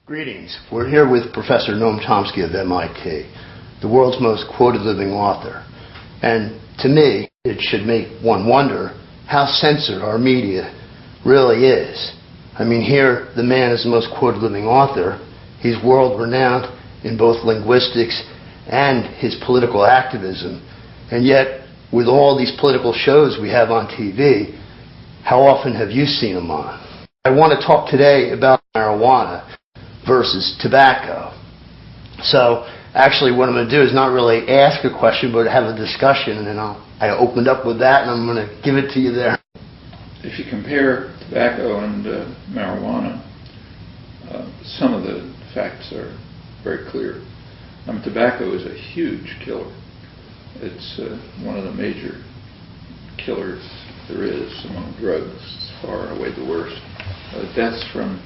Greetings. We're here with Professor Noam Chomsky of MIT, the world's most quoted living author. And to me, it should make one wonder how censored our media really is. I mean, here the man is the most quoted living author. He's world renowned in both linguistics and his political activism. And yet, with all these political shows we have on TV, how often have you seen him on? I want to talk today about marijuana versus tobacco. So actually what I'm going to do is not really ask a question, but have a discussion, and then I opened up with that, and I'm going to give it to you there. If you compare tobacco and marijuana, some of the facts are very clear. Tobacco is a huge killer. It's one of the major killers there is among drugs. It's far and away the worst. Deaths from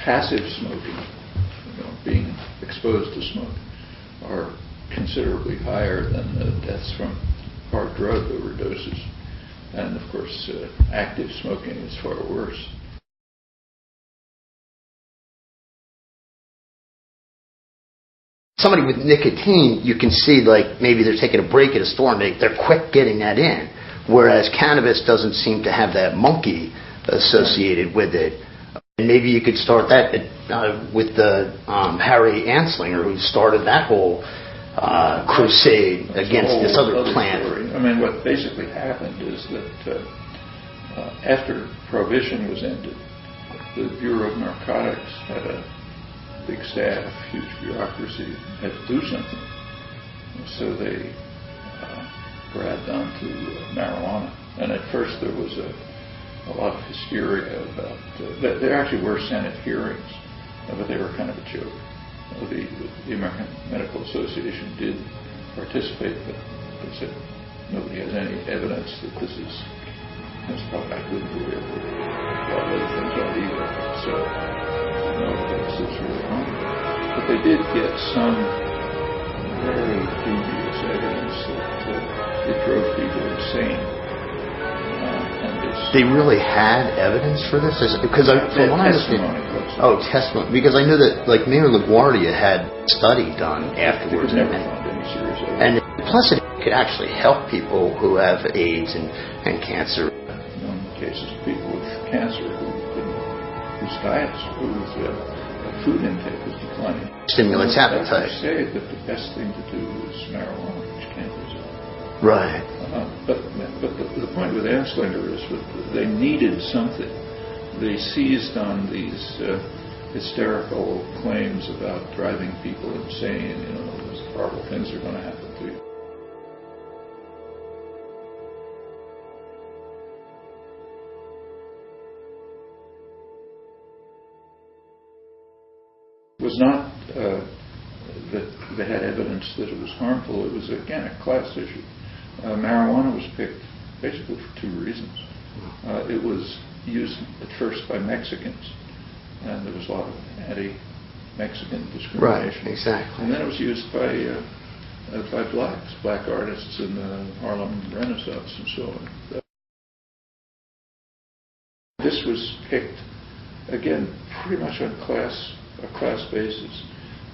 passive smoking, being exposed to smoke, are considerably higher than the deaths from hard drug overdoses. And of course, active smoking is far worse. Somebody with nicotine, you can see like maybe they're taking a break at a store and they're quick getting that in. Whereas cannabis doesn't seem to have that monkey associated with it. And maybe you could start that with the Harry Anslinger, who started that whole crusade against this other plant. Story. I mean, what basically happened is that after Prohibition was ended, the Bureau of Narcotics had a big staff, huge bureaucracy, had to do something. So they grabbed onto marijuana. And at first there was a lot of hysteria about there actually were Senate hearings, but they were kind of a joke. The American Medical Association did participate, but they said nobody has any evidence that this is probably not good for you. A lot of other things aren't either. So no evidence is really wrong. But they did get some very dubious evidence that it drove people insane. They really had evidence for this? Because from what I understand, testimony. Because I knew that like Mayor LaGuardia had a study done afterwards, and plus it could actually help people who have AIDS and cancer. In cases of people with cancer whose diets, whose food intake was declining. Stimulates appetite. I say that the best thing to do is marijuana, which can't be so. Right. But the point with Anslinger is that they needed something. They seized on these hysterical claims about driving people insane. Those horrible things are going to happen to you. It was not that they had evidence that it was harmful. It was, again, a class issue. Marijuana was picked basically for two reasons. It was used at first by Mexicans, and there was a lot of anti-Mexican discrimination. Right, exactly. And then it was used by blacks, black artists in the Harlem Renaissance and so on. This was picked, again, pretty much on a class basis.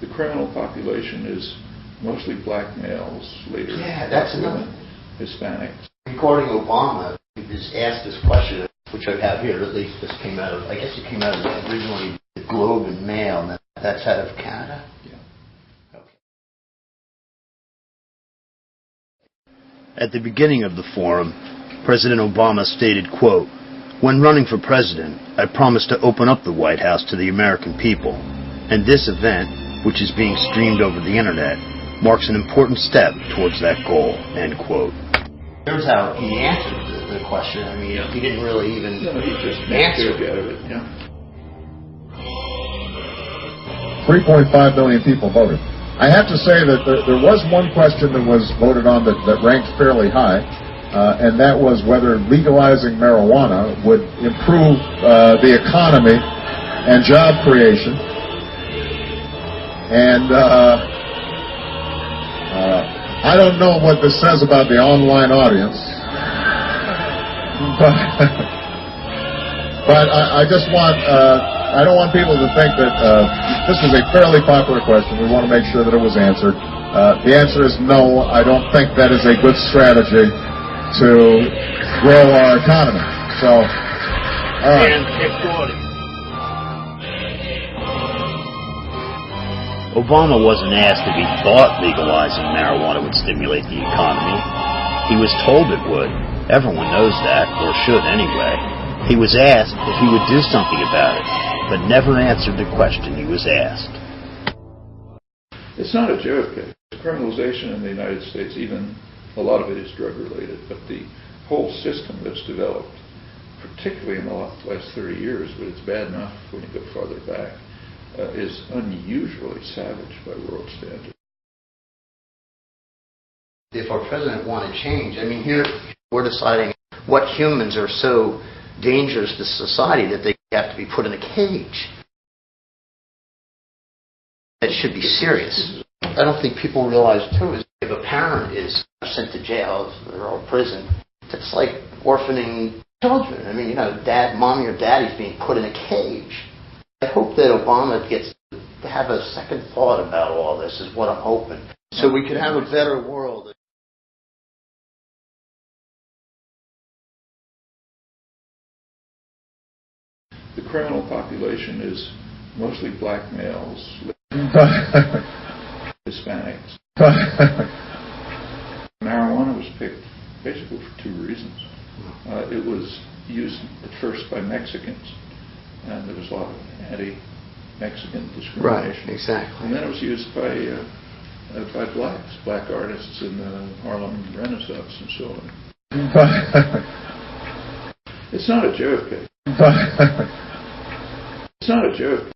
The criminal population is mostly black males, later that's women, Hispanics. Regarding Obama, he was asked this question, which I have here, at least this came out of, I guess it came out of originally the Globe and Mail, and that's out of Canada? Yeah. Okay. At the beginning of the forum, President Obama stated, quote, "When running for president, I promised to open up the White House to the American people, and this event, which is being streamed over the internet, marks an important step towards that goal," end quote. Here's how he answered the question. I mean, he didn't really even he just answer it. 3.5 million people voted. I have to say that there was one question that was voted on that ranked fairly high, and that was whether legalizing marijuana would improve the economy and job creation. And I don't know what this says about the online audience, but I just want I don't want people to think that this was a fairly popular question. We want to make sure that it was answered. The answer is no. I don't think that is a good strategy to grow our economy. So, all right. Obama wasn't asked if he thought legalizing marijuana would stimulate the economy. He was told it would. Everyone knows that, or should anyway. He was asked if he would do something about it, but never answered the question he was asked. It's not a joke. Criminalization in the United States, even a lot of it is drug-related, but the whole system that's developed, particularly in the last 30 years, but it's bad enough when you go farther back, is unusually savage by world standards. If our president wanted change, I mean, here we're deciding what humans are so dangerous to society that they have to be put in a cage. That should be serious. I don't think people realize, too, is if a parent is sent to jail or prison, it's like orphaning children. I mean, mommy or daddy's being put in a cage. I hope that Obama gets to have a second thought about all this, is what I'm hoping, so we could have a better world. The criminal population is mostly black males, Hispanics. Marijuana was picked basically for two reasons. It was used at first by Mexicans, and there was a lot of anti-Mexican discrimination. Right, exactly. And then it was used by blacks, black artists in the Harlem Renaissance and so on. It's not a joke. It's not a joke.